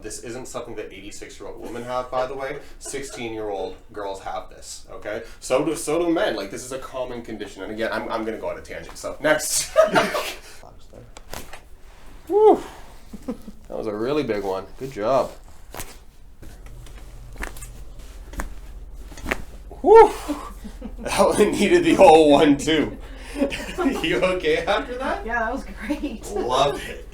This isn't something that 86-year-old women have, by the way. 16-year-old girls have this, okay? So do men. Like, this is a common condition. And again, I'm going to go on a tangent. So, next. Woo. That was a really big one. Good job. Woo. That one needed the whole one, too. You okay after that? Yeah, that was great. Love it.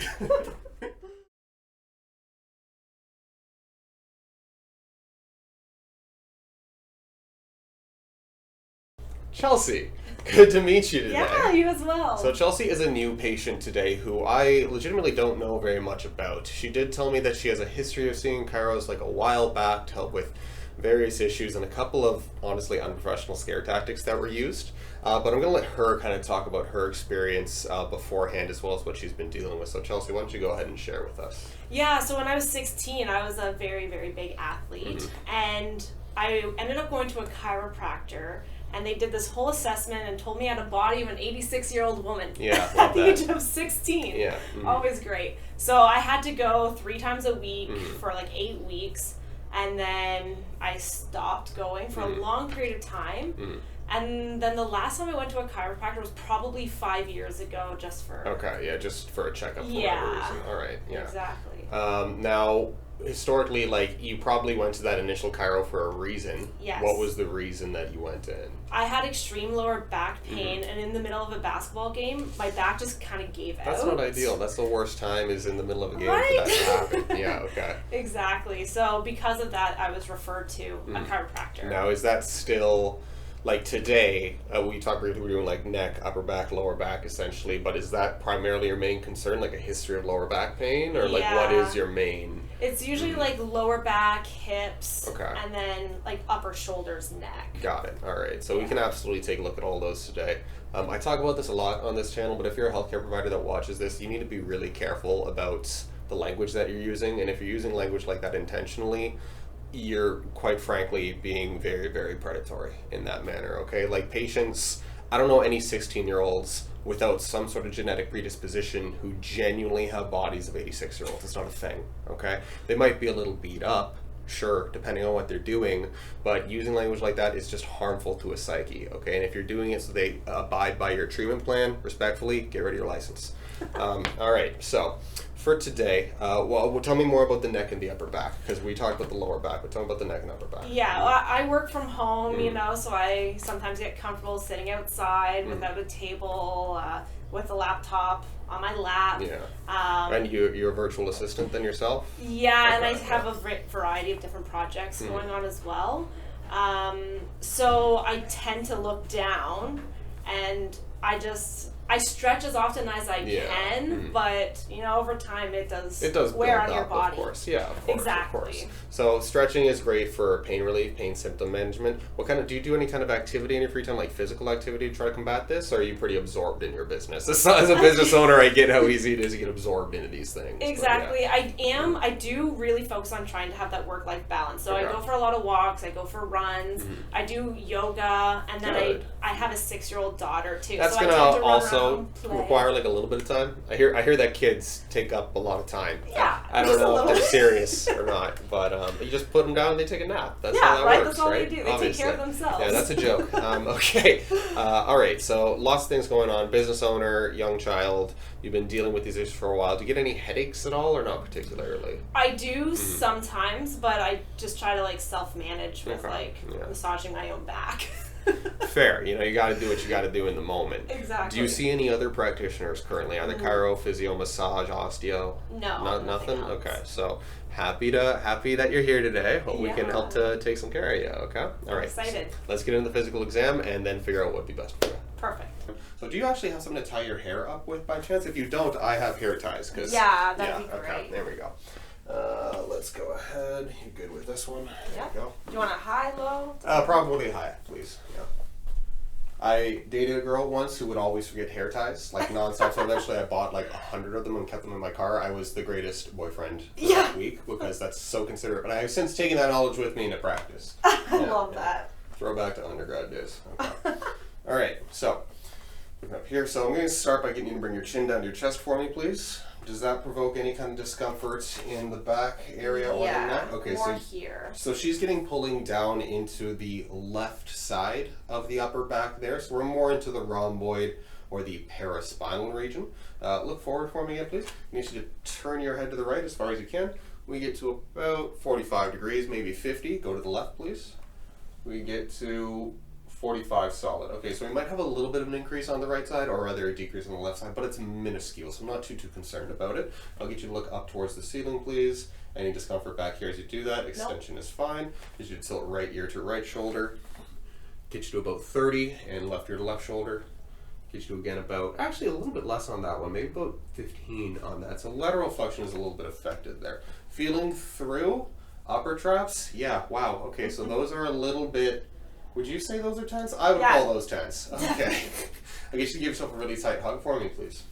Chelsea, good to meet you today. Yeah, you as well. So Chelsea is a new patient today who I legitimately don't know very much about. She did tell me that she has a history of seeing chiros like a while back to help with various issues and a couple of honestly unprofessional scare tactics that were used. But I'm going to let her kind of talk about her experience beforehand as well as what she's been dealing with. So Chelsea, why don't you go ahead and share with us? Yeah, so when I was 16, I was a very, very big athlete. And I ended up going to a chiropractor. And they did this whole assessment and told me I had a body of an 86-year-old woman at the age of 16. Yeah. Always great. So I had to go 3 times a week for like 8 weeks. And then I stopped going for a long period of time. And then the last time I went to a chiropractor was probably 5 years ago, just for... Okay, yeah, just for a checkup for whatever reason. All right, yeah. Exactly. Now, historically, like, you probably went to that initial chiro for a reason. Yes. What was the reason that you went in? I had extreme lower back pain, and in the middle of a basketball game, my back just kind of gave out. That's not ideal. That's the worst time, is in the middle of a game right? for that to happen. Yeah, okay. Exactly. So because of that, I was referred to a chiropractor. Now, is that still... Like today, we talked briefly, we're doing like neck, upper back, lower back essentially, but is that primarily your main concern, like a history of lower back pain, or like what is your main? It's usually like lower back, hips, okay, and then like upper shoulders, neck. Got it. All right, so we can absolutely take a look at all those today. I talk about this a lot on this channel, but if you're a healthcare provider that watches this, you need to be really careful about the language that you're using, and if you're using language like that intentionally, you're quite frankly being very, very predatory in that manner, okay? Like patients, I don't know any 16-year-olds without some sort of genetic predisposition who genuinely have bodies of 86-year-olds. It's not a thing, okay? They might be a little beat up, sure, depending on what they're doing, but using language like that is just harmful to a psyche, okay? And if you're doing it so they abide by your treatment plan, respectfully, get rid of your license. All right, so for today, well, tell me more about the neck and the upper back, because we talked about the lower back, but tell me about the neck and upper back. Yeah, well, I work from home, you know, so I sometimes get comfortable sitting outside without a table, with a laptop on my lap. Yeah. And you're a virtual assistant then yourself? Yeah, and I have a variety of different projects going on as well. So I tend to look down, and I stretch as often as I can, but you know, over time it does wear on your body. Of course, yeah, of course, exactly. Of course. So stretching is great for pain relief, pain symptom management. Do you do any kind of activity in your free time, like physical activity, to try to combat this, or are you pretty absorbed in your business? As a business owner, I get how easy it is to get absorbed into these things. Exactly. Yeah. I do really focus on trying to have that work-life balance. So I go for a lot of walks, I go for runs, I do yoga, and then I have a 6-year-old daughter too. That's so gonna I tend to also require like a little bit of time. I hear that kids take up a lot of time. Yeah, I don't know if they're serious or not, but you just put them down and they take a nap. That's how that works, That's all right? they do. They take care of themselves. Yeah, that's a joke. Okay. All right. So lots of things going on. Business owner, young child. You've been dealing with these issues for a while. Do you get any headaches at all, or not particularly? I do sometimes, but I just try to like self-manage with massaging my own back. Fair. You know, you got to do what you got to do in the moment. Exactly. Do you see any other practitioners currently? Either chiro, physio, massage, osteo? No. Nothing? Okay. So happy that you're here today. Hope we can help to take some care of you, okay? All right. Excited. So let's get into the physical exam and then figure out what would be best for you. Perfect. So do you actually have something to tie your hair up with by chance? If you don't, I have hair ties. That'd be great. Okay, there we go. Let's go ahead. You good with this one? Yep. There you go. Do you want a high, low? Probably high, please. Yeah. I dated a girl once who would always forget hair ties, like nonstop. So eventually I bought like 100 of them and kept them in my car. I was the greatest boyfriend for that week because that's so considerate. But I have since taken that knowledge with me into practice. I love that. Throwback to undergrad days. Okay. All right, so up here. So I'm going to start by getting you to bring your chin down to your chest for me, please. Does that provoke any kind of discomfort in the back area or the neck? Okay, more here. So she's getting pulling down into the left side of the upper back there. So we're more into the rhomboid or the paraspinal region. Look forward for me again, please. I need you to turn your head to the right as far as you can. We get to about 45 degrees, maybe 50. Go to the left, please. We get to 45 solid. Okay, so we might have a little bit of an increase on the right side, or rather a decrease on the left side, but it's minuscule, so I'm not too concerned about it. I'll get you to look up towards the ceiling, please. Any discomfort back here as you do that? Extension is fine. Get you to tilt right ear to right shoulder. Get you to about 30, and left ear to left shoulder. Get you to again about, actually a little bit less on that one, maybe about 15 on that. So lateral flexion is a little bit affected there. Feeling through upper traps? Yeah, wow. Okay, so those are a little bit, would you say those are tense? I would call those tense. Okay. I guess you give yourself a really tight hug for me, please.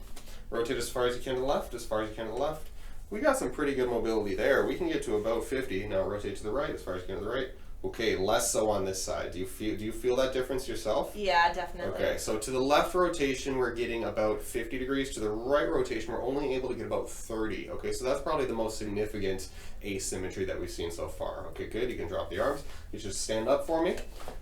Rotate as far as you can to the left, as far as you can to the left. We got some pretty good mobility there. We can get to about 50. Now rotate to the right, as far as you can to the right. Okay, less so on this side. Do you feel that difference yourself? Yeah, definitely. Okay, so to the left rotation, we're getting about 50 degrees. To the right rotation, we're only able to get about 30. Okay, so that's probably the most significant asymmetry that we've seen so far. Okay, good. You can drop the arms. You just stand up for me.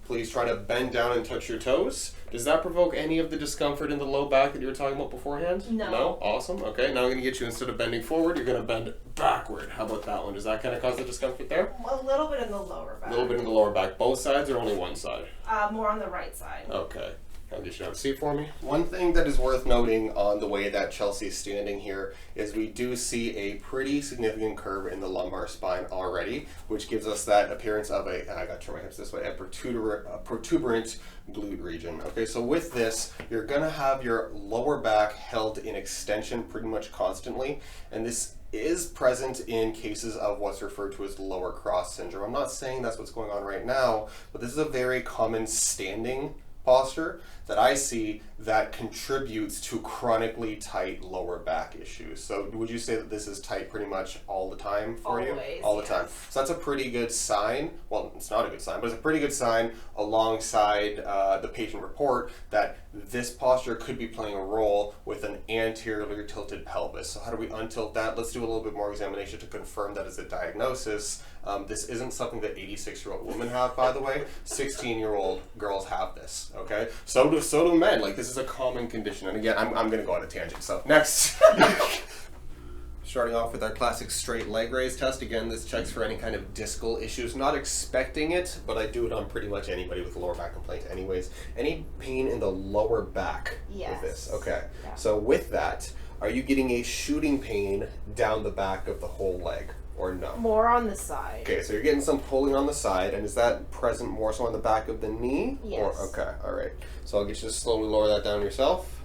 Please try to bend down and touch your toes. Does that provoke any of the discomfort in the low back that you were talking about beforehand? No. No? Awesome. Okay, now I'm going to get you, instead of bending forward, you're going to bend backward. How about that one? Does that kind of cause the discomfort there? A little bit in the lower back. A little bit in the lower back. Both sides or only one side? More on the right side. Okay. I'll get you to have a seat for me. One thing that is worth noting on the way that Chelsea's standing here is we do see a pretty significant curve in the lumbar spine already, which gives us that appearance of a, I got to turn my hips this way, a protuberant glute region. Okay, so with this, you're gonna have your lower back held in extension pretty much constantly, and this is present in cases of what's referred to as lower cross syndrome. I'm not saying that's what's going on right now, but this is a very common standing posture that I see that contributes to chronically tight lower back issues. So would you say that this is tight pretty much all the time for you? All the time. So that's a pretty good sign. Well, it's not a good sign, but it's a pretty good sign alongside the patient report that this posture could be playing a role with an anteriorly tilted pelvis. So how do we untilt that? Let's do a little bit more examination to confirm that as a diagnosis. This isn't something that 86-year-old women have, by the way. 16-year-old girls have this, okay? So do men. Like, this is a common condition. And again, I'm going to go on a tangent. So next. Starting off with our classic straight leg raise test. Again, this checks for any kind of discal issues. Not expecting it, but I do it on pretty much anybody with a lower back complaint anyways. Any pain in the lower back with this? Okay. Yeah. So with that, are you getting a shooting pain down the back of the whole leg? Or no? More on the side. Okay, so you're getting some pulling on the side, and is that present more so on the back of the knee? Yes. Or, okay, all right. So I'll get you to slowly lower that down yourself.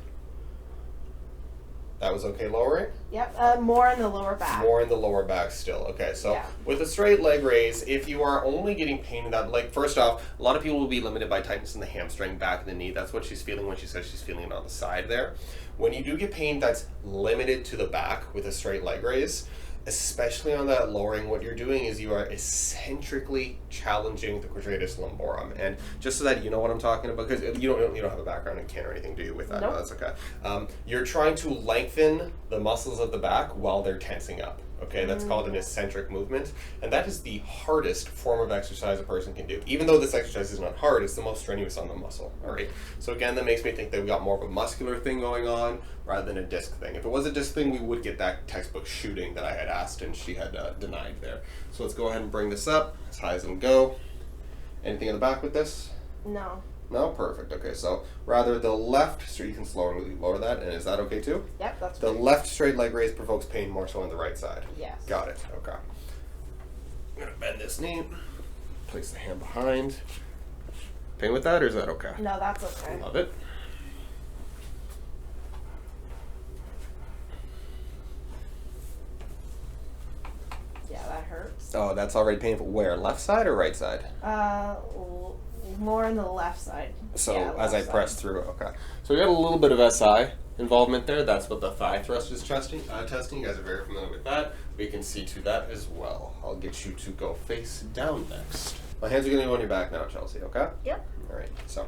That was okay lowering? Yep, more in the lower back. More in the lower back still. Okay, so with a straight leg raise, if you are only getting pain in that leg, first off, a lot of people will be limited by tightness in the hamstring, back of the knee. That's what she's feeling when she says she's feeling it on the side there. When you do get pain that's limited to the back with a straight leg raise, especially on that lowering, what you're doing is you are eccentrically challenging the quadratus lumborum. And just so that you know what I'm talking about, because you don't have a background in kin or anything, do you, with that? Nope. No, that's okay. You're trying to lengthen the muscles of the back while they're tensing up. Okay, that's called an eccentric movement, and that is the hardest form of exercise a person can do. Even though this exercise is not hard, it's the most strenuous on the muscle. All right. So again, that makes me think that we got more of a muscular thing going on rather than a disc thing. If it was a disc thing, we would get that textbook shooting that I had asked and she had denied there. So let's go ahead and bring this up as high as it'll go. Anything in the back with this? No. No? Perfect. Okay, so rather the left, so you can slowly lower that, and is that okay too? Yep, that's The great. left straight leg raise provokes pain more so on the right side. Yes. Got it. Okay. I'm going to bend this knee, place the hand behind. Pain with that, or is that okay? No, that's okay. Love it. Yeah, that hurts. Oh, that's already painful. Where? Left side or right side? More on the left side. So Yeah, as I left press side. through, okay. So we got a little bit of SI involvement there. That's what the thigh thrust is testing. You guys are very familiar with that. We can see to that as well. I'll get you to go face down next. My hands are going to go on your back now, Chelsea, okay? Yep. All right, so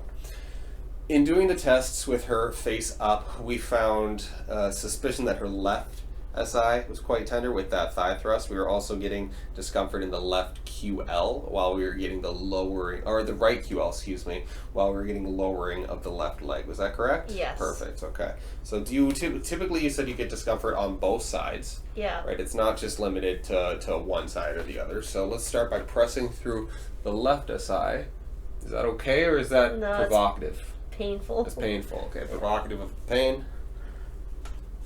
in doing the tests with her face up, we found suspicion that her left SI was quite tender with that thigh thrust. We were also getting discomfort in the left QL while we were getting the lowering, or the right QL, excuse me, while we were getting lowering of the left leg. Was that correct? Yes. Perfect. Okay. So do you typically, you said you get discomfort on both sides? Yeah. Right. It's not just limited to one side or the other. So let's start by pressing through the left SI. Is that okay, or is that provocative? It's painful. It's painful. Okay. Provocative of pain.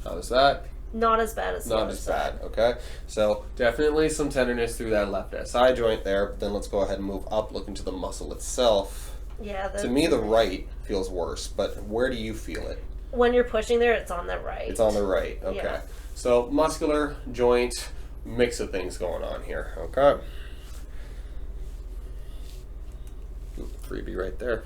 How's that? Not as bad as the Not other as side. bad, okay? So definitely some tenderness through that left SI joint there, but then let's go ahead and move up, look into the muscle itself. Yeah. To me, the right feels worse, but where do you feel it? When you're pushing there, it's on the right. It's on the right, okay. Yeah. So muscular, joint, mix of things going on here, okay? Ooh, freebie right there.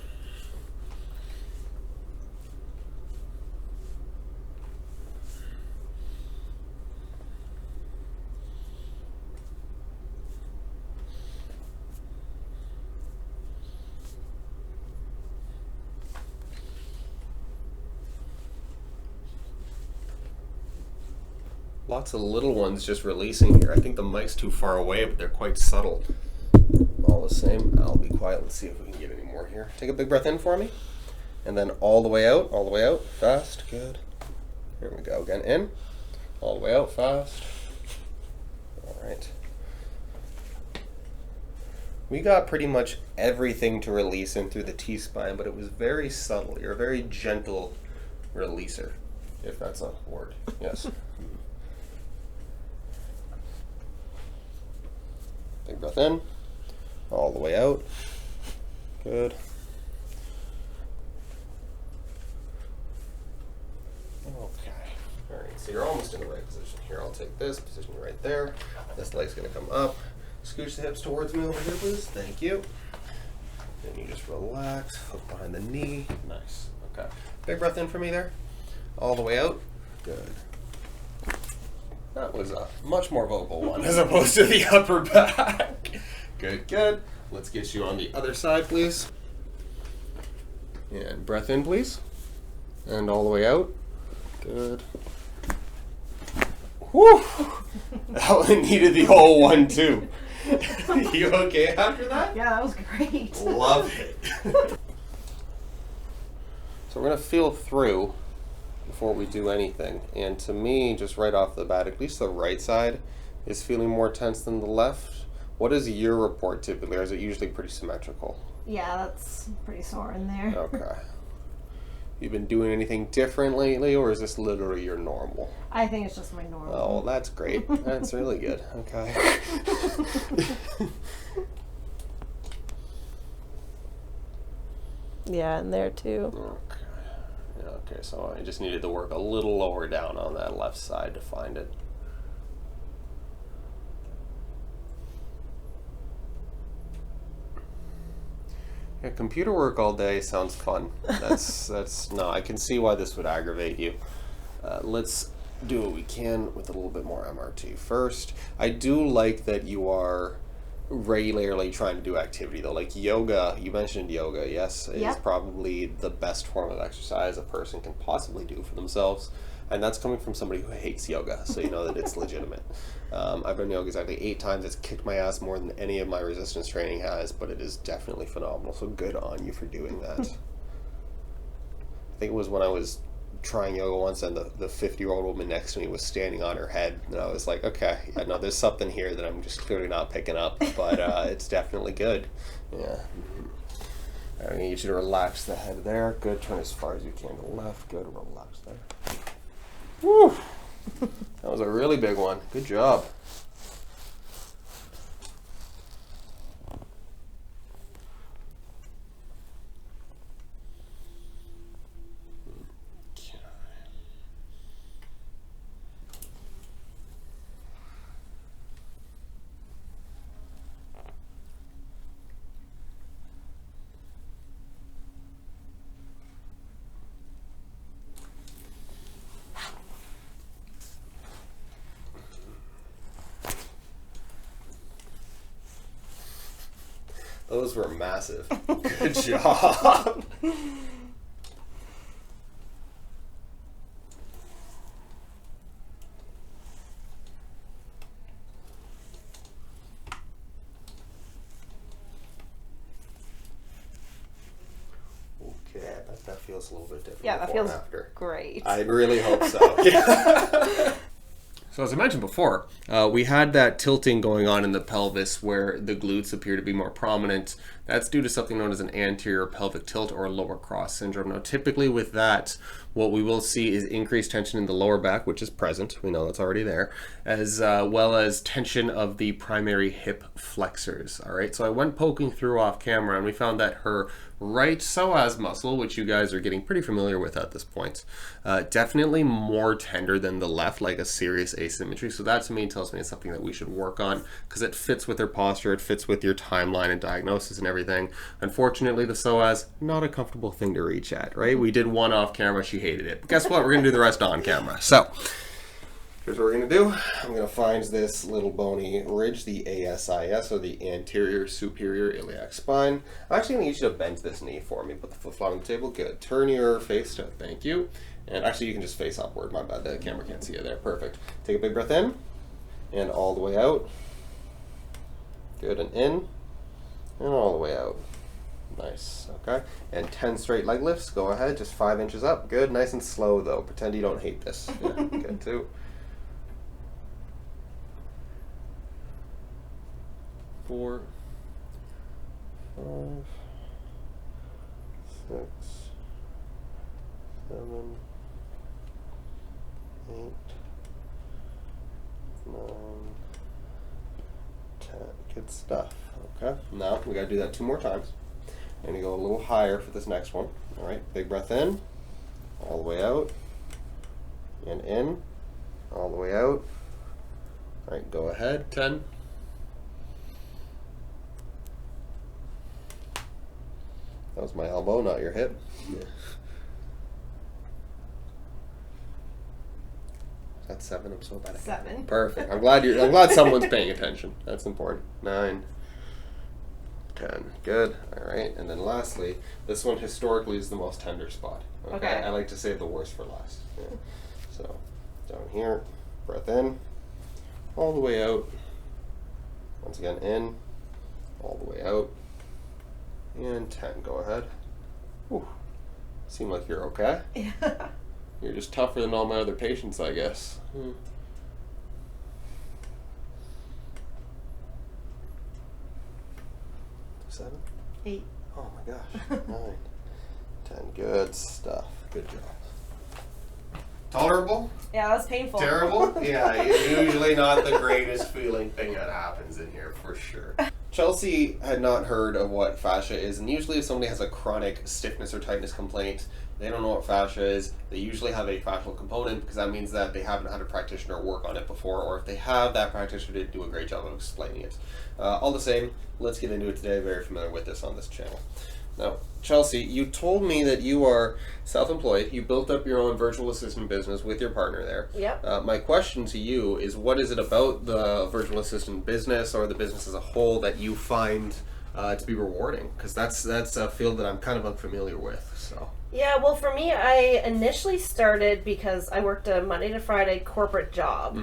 Lots of little ones just releasing here. I think the mic's too far away, but they're quite subtle. All the same, I'll be quiet. Let's see if we can get any more here. Take a big breath in for me. And then all the way out, fast, good. Here we go, again, in. All the way out, fast. All right. We got pretty much everything to release in through the T-spine, but it was very subtle. You're a very gentle releaser, if that's a word. Yes. Big breath in, all the way out. Good. Okay. All right, so you're almost in the right position here. I'll take this position right there. This leg's gonna come up. Scooch the hips towards me over here, please. Thank you. Then you just relax, hook behind the knee. Nice. Okay. Big breath in for me there. All the way out. Good. That was a much more vocal one as opposed to the upper back. Good, good. Let's get you on the other side, please. And breath in, please. And all the way out. Good. Whew! That one needed the whole one, too. You okay after that? Yeah, that was great. Love it. So we're going to feel through before we do anything. And to me, just right off the bat, at least the right side is feeling more tense than the left. What is your report typically, or is it usually pretty symmetrical? Yeah, that's pretty sore in there. Okay. You been doing anything different lately, or is this literally your normal? I think it's just my normal. Oh, well, that's great. That's really good. Okay. Yeah, and there too. Okay. Yeah, okay, so I just needed to work a little lower down on that left side to find it. Yeah, computer work all day sounds fun. That's no, I can see why this would aggravate you. Let's do what we can with a little bit more MRT first. I do like that you are regularly trying to do activity though. Like yoga, you mentioned yoga, yes, is probably the best form of exercise a person can possibly do for themselves. And that's coming from somebody who hates yoga, so you know that it's legitimate. I've done yoga exactly 8 times. It's kicked my ass more than any of my resistance training has, but it is definitely phenomenal. So good on you for doing that. I think it was when I was trying yoga once and the 50-year-old woman next to me was standing on her head, and I was like, okay, I know there's something here that I'm just clearly not picking up, but it's definitely good. Yeah. I need you to relax the head there. Good. Turn as far as you can to the left. Good. Relax there. Woo! That was a really big one. Good job. Those were massive. Good job. that feels a little bit different. Yeah, that before and feels after. great. I really hope so. So as I mentioned before, we had that tilting going on in the pelvis where the glutes appear to be more prominent. That's due to something known as an anterior pelvic tilt or lower cross syndrome. Now, typically with that, what we will see is increased tension in the lower back, which is present. We know that's already there, as well as tension of the primary hip flexors. All right, so I went poking through off camera and we found that her right psoas muscle, which you guys are getting pretty familiar with at this point, definitely more tender than the left, like a serious asymmetry. So that to me tells me it's something that we should work on because it fits with her posture, it fits with your timeline and diagnosis and everything. Unfortunately, the psoas, not a comfortable thing to reach at, right? We did one off camera, she hated it. But guess what? We're gonna do the rest on camera. So here's what we're gonna do. I'm gonna find this little bony ridge, the ASIS, or the anterior superior iliac spine. I'm actually gonna need you to bend this knee for me. Put the foot flat on the table. Good. Turn your face to, thank you. And actually you can just face upward. My bad, the camera can't see you there. Perfect. Take a big breath in and all the way out. Good, and in and all the way out. Nice, okay. And 10 straight leg lifts. Go ahead, just 5 inches up. Good, nice and slow though. Pretend you don't hate this. Yeah, good, 2, 4, 5, 6, 7, 8, 9, 10. Good stuff. Okay. Now we gotta do that 2 more times. I'm gonna go a little higher for this next one. All right. Big breath in, all the way out, and in, all the way out. All right. Go ahead. 10. That was my elbow, not your hip. Yeah. That's 7. I'm so bad at 7. Perfect. I'm glad someone's paying attention. That's important. 9, 10. Good. All right. And then lastly, this one historically is the most tender spot. Okay. I like to save the worst for last. Yeah. So down here, breath in, all the way out. Once again, in, all the way out. And 10. Go ahead. Whew. Seem like you're okay. Yeah. You're just tougher than all my other patients, I guess. 7. 8. Oh my gosh. 9, 10. Good stuff. Good job. Tolerable? Yeah, that was painful. Terrible? Yeah, it's usually not the greatest feeling thing that happens in here, for sure. Chelsea had not heard of what fascia is, and usually if somebody has a chronic stiffness or tightness complaint, they don't know what fascia is. They usually have a fascial component because that means that they haven't had a practitioner work on it before, or if they have, that practitioner didn't do a great job of explaining it. All the same, let's get into it today. Very familiar with this on this channel. Now, Chelsea, you told me that you are self-employed. You built up your own virtual assistant business with your partner there. Yep. My question to you is, what is it about the virtual assistant business or the business as a whole that you find to be rewarding? Because that's a field that I'm kind of unfamiliar with. So. Yeah, well, for me, I initially started because I worked a Monday to Friday corporate job,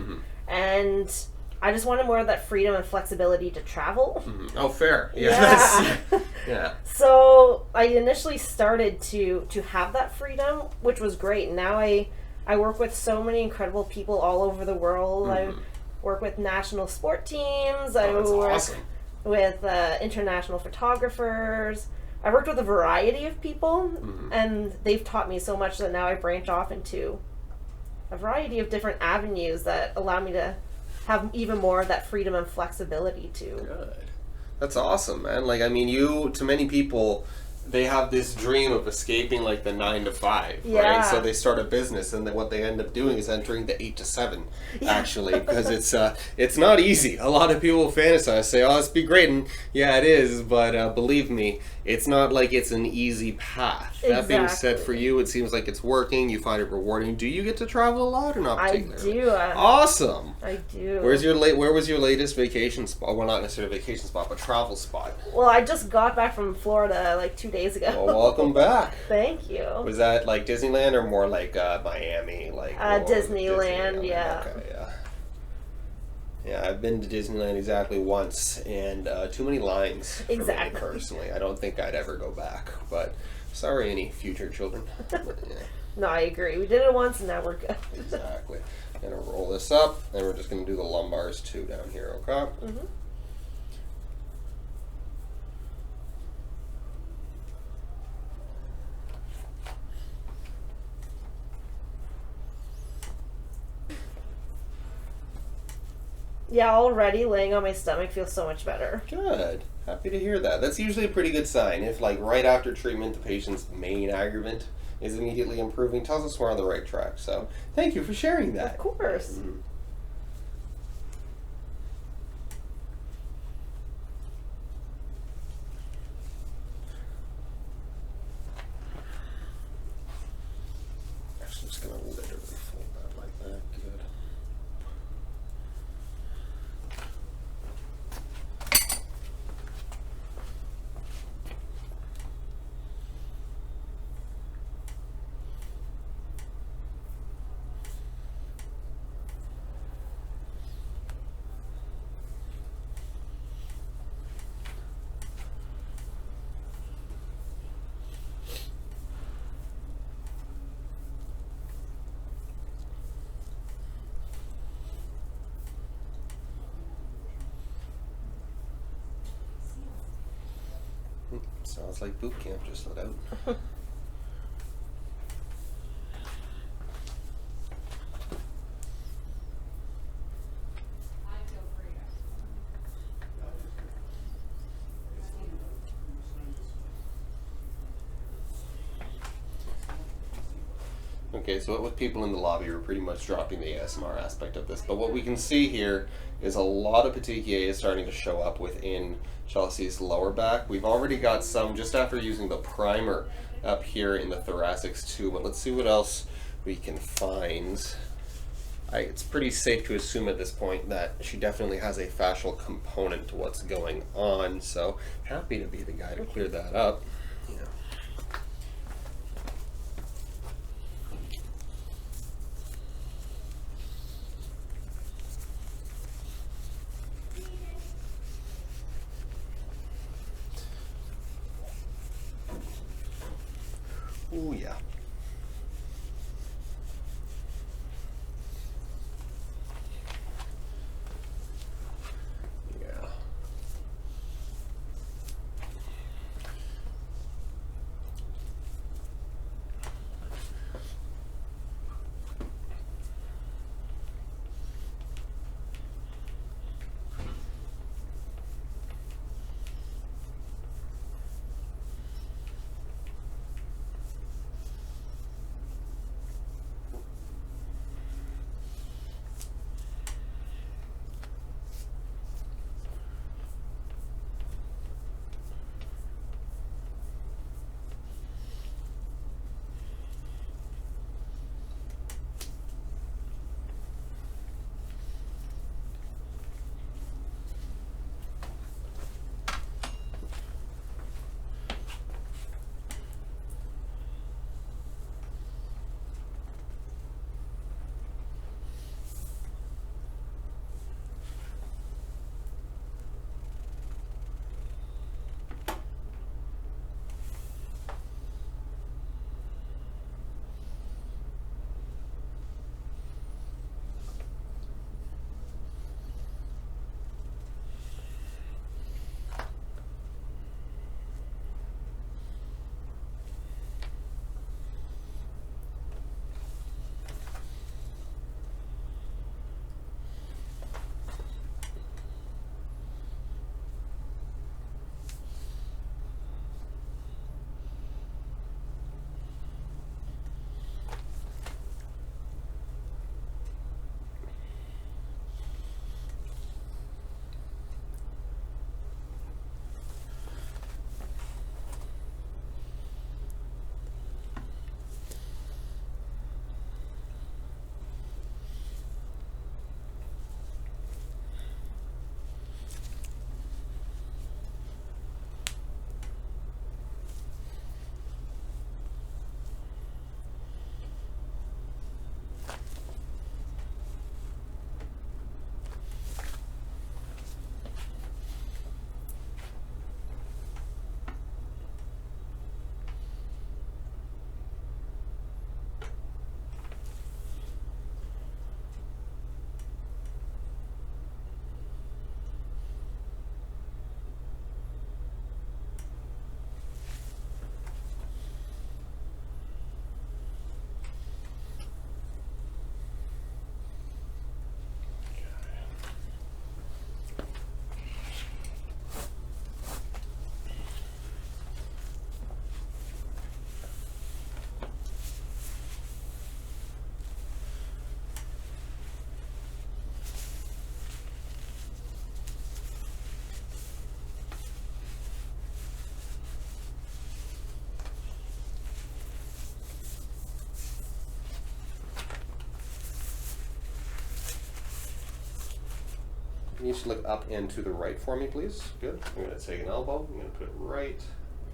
and I just wanted more of that freedom and flexibility to travel. Oh, fair. Yeah. Yeah. Yeah. So I initially started to have that freedom, which was great. Now I work with so many incredible people all over the world. I work with national sport teams. I work awesome. with international photographers. I worked with a variety of people, and they've taught me so much that now I branch off into a variety of different avenues that allow me to have even more of that freedom and flexibility too. Good. That's awesome, man. Like, I mean, to many people, they have this dream of escaping like the 9 to 5, Yeah. right? So they start a business, and then what they end up doing is entering the 8 to 7, actually, because it's not easy. A lot of people fantasize, say, "Oh, it's be great," and yeah, it is, but believe me, it's not like it's an easy path. That being said, for you, it seems like it's working. You find it rewarding. Do you get to travel a lot or not particularly? I do. Awesome. I do. Where was your latest vacation spot? Well, not necessarily vacation spot, but travel spot. Well, I just got back from Florida like 2 days ago. Well, welcome back. Thank you. Was that like Disneyland or more like Miami? Like Disneyland, yeah. Okay, yeah. Yeah, I've been to Disneyland exactly once, and too many lines for me Exactly. personally. I don't think I'd ever go back. But Sorry, any future children. But, yeah, No, I agree. We did it once, and now we're good. exactly. Gonna roll this up, and we're just gonna do the lumbars too down here, okay? Mm-hmm. Yeah, already laying on my stomach feels so much better. Good. Happy to hear that. That's usually a pretty good sign. If, like, right after treatment, the patient's main aggravant is immediately improving, tells us we're on the right track. So, thank you for sharing that. Of course. Mhm. Actually, I'm just gonna literally fold that like that. Good. Sounds like boot camp just let out. Okay, so with people in the lobby, we're pretty much dropping the ASMR aspect of this. But what we can see here is a lot of petechiae is starting to show up within Chelsea's lower back. We've already got some just after using the primer up here in the thoracics too. But let's see what else we can find. It's pretty safe to assume at this point that she definitely has a fascial component to what's going on. So happy to be the guy to clear that up. Yeah. Oh yeah. Yeah. You should look up and to the right for me, please. Good. I'm going to take an elbow. I'm going to put it right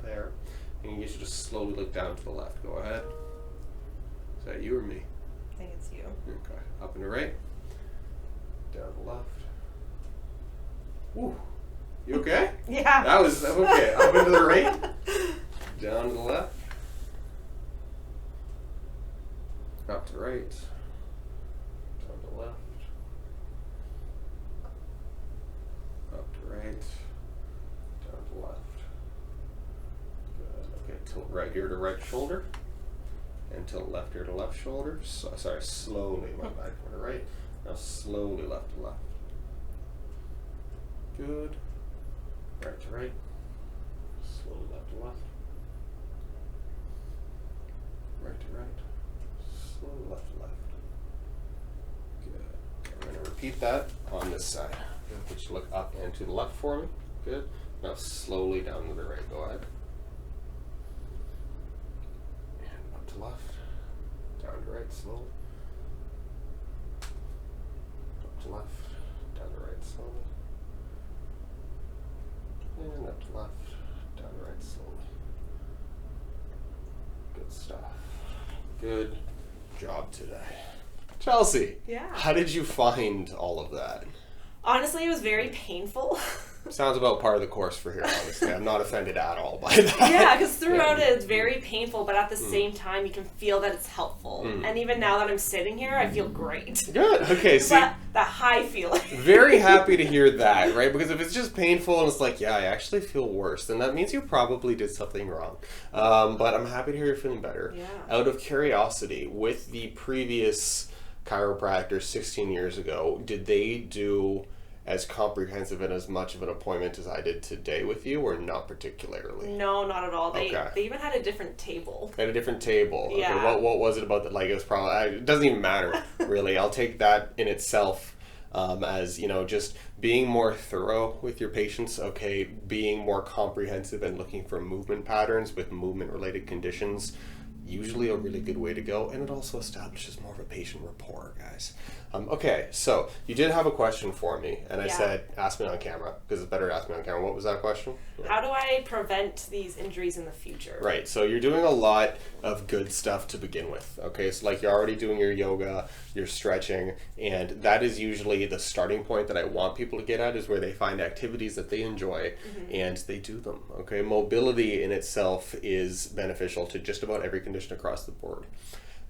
there. And you should just slowly look down to the left. Go ahead. Is that you or me? I think it's you. Okay. Up and to the right. Down to the left. Ooh. You okay? Yeah. That was okay. Up and to the right. Down to the left. Up to the right. Down to the left. Up to the right. Down to the left. Good. Okay, tilt right ear to right shoulder. And tilt left ear to left shoulder. So, sorry, slowly my back to the right. Now slowly left to left. Good. Right to right. Slowly left to left. Right to right. Slowly left to left. Good. We're going to repeat that on this side. Good. Just look up and to the left for me. Good. Now slowly down to the right. Go ahead. And up to left. Down to right slowly. Up to left. Down to right slowly. And up to left. Down to right slowly. Good stuff. Good job today. Chelsea, Yeah. how did you find all of that? Honestly, it was very painful. Sounds about par of the course for here, honestly. I'm not offended at all by that. Yeah, because throughout it, it's very painful, but at the same time, you can feel that it's helpful. And even now that I'm sitting here, I feel great. Good. Okay, see, That high feeling. very happy to hear that, right? Because if it's just painful and it's like, yeah, I actually feel worse, then that means you probably did something wrong. But I'm happy to hear you're feeling better. Yeah. Out of curiosity, with the previous chiropractor 16 years ago, did they do as comprehensive and as much of an appointment as I did today with you, or not particularly? No, not at all. They Okay. they even had a different table. At a different table. Okay, Yeah. what was it about that? Like, it was probably, it doesn't even matter, really. I'll take that in itself as, you know, just being more thorough with your patients, okay, being more comprehensive and looking for movement patterns with movement-related conditions, usually a really good way to go, and it also establishes more of a patient rapport, guys. Okay, so you did have a question for me, and I Yeah. said, ask me on camera, because it's better to ask me on camera. What was that question? How do I prevent these injuries in the future? Right, so you're doing a lot of good stuff to begin with, okay? So like you're already doing your yoga, you're stretching, and that is usually the starting point that I want people to get at, is where they find activities that they enjoy and they do them, okay? Mobility in itself is beneficial to just about every condition across the board.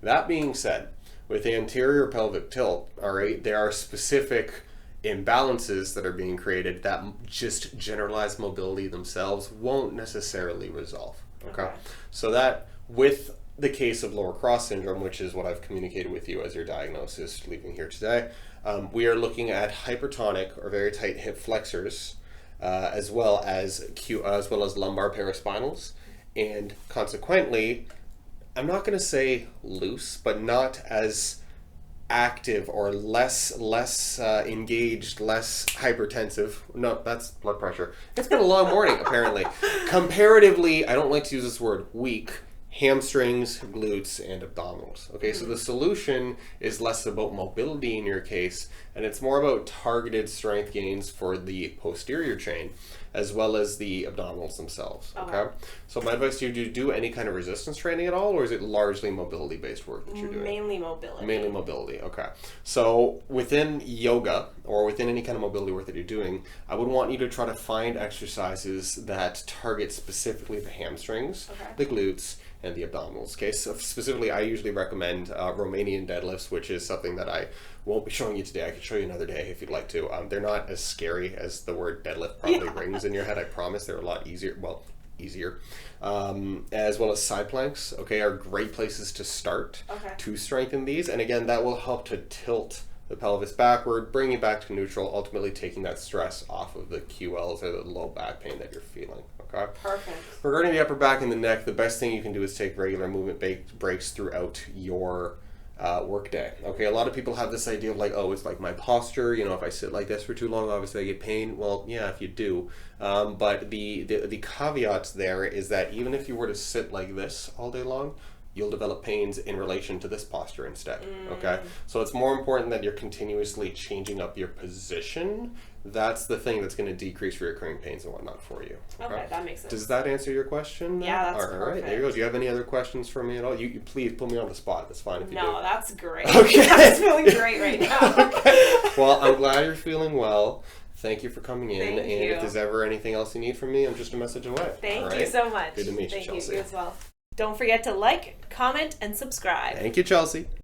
That being said, with the anterior pelvic tilt, all right, there are specific imbalances that are being created that just generalized mobility themselves won't necessarily resolve, okay? So that, with the case of lower cross syndrome, which is what I've communicated with you as your diagnosis leaving here today, we are looking at hypertonic or very tight hip flexors, as well as lumbar paraspinals, and consequently, I'm not going to say loose, but not as active or less engaged, less hypertensive. No, that's blood pressure. It's been a long morning, apparently. Comparatively, I don't like to use this word, weak, hamstrings, glutes, and abdominals. Okay, so the solution is less about mobility in your case, and it's more about targeted strength gains for the posterior chain, as well as the abdominals themselves. Okay, so my advice to you: do you do any kind of resistance training at all, or is it largely mobility based work that you're doing? Mainly mobility. Mainly mobility, okay. So within yoga or within any kind of mobility work that you're doing, I would want you to try to find exercises that target specifically the hamstrings, the glutes, and the abdominals. Okay, so specifically, I usually recommend Romanian deadlifts, which is something that I won't be showing you today. I could show you another day if you'd like to. They're not as scary as the word deadlift probably rings in your head. I promise they're a lot easier. Well, easier. As well as side planks, okay, are great places to start to strengthen these. And again, that will help to tilt the pelvis backward, bring you back to neutral, ultimately taking that stress off of the QLs or the low back pain that you're feeling. Okay. Perfect. Regarding the upper back and the neck, the best thing you can do is take regular movement breaks throughout your work day. Okay, a lot of people have this idea of like, oh, it's like my posture, you know, if I sit like this for too long, obviously I get pain. Well, yeah, if you do. But the caveat there is that even if you were to sit like this all day long, you'll develop pains in relation to this posture instead, okay? So it's more important that you're continuously changing up your position that's the thing that's going to decrease reoccurring pains and whatnot for you. Okay, that makes sense. Does that answer your question? Yeah, that's all right. There you go. Do you have any other questions for me at all? You please put me on the spot. That's fine if you do. No, that's great. Okay. I'm feeling great right now. Okay. Well, I'm glad you're feeling well. Thank you for coming in. Thank and you. if there's ever anything else you need from me, I'm just a message away. Thank all you right? so much. Good to meet you, Thank Chelsea. you as well. Don't forget to like, comment, and subscribe. Thank you, Chelsea.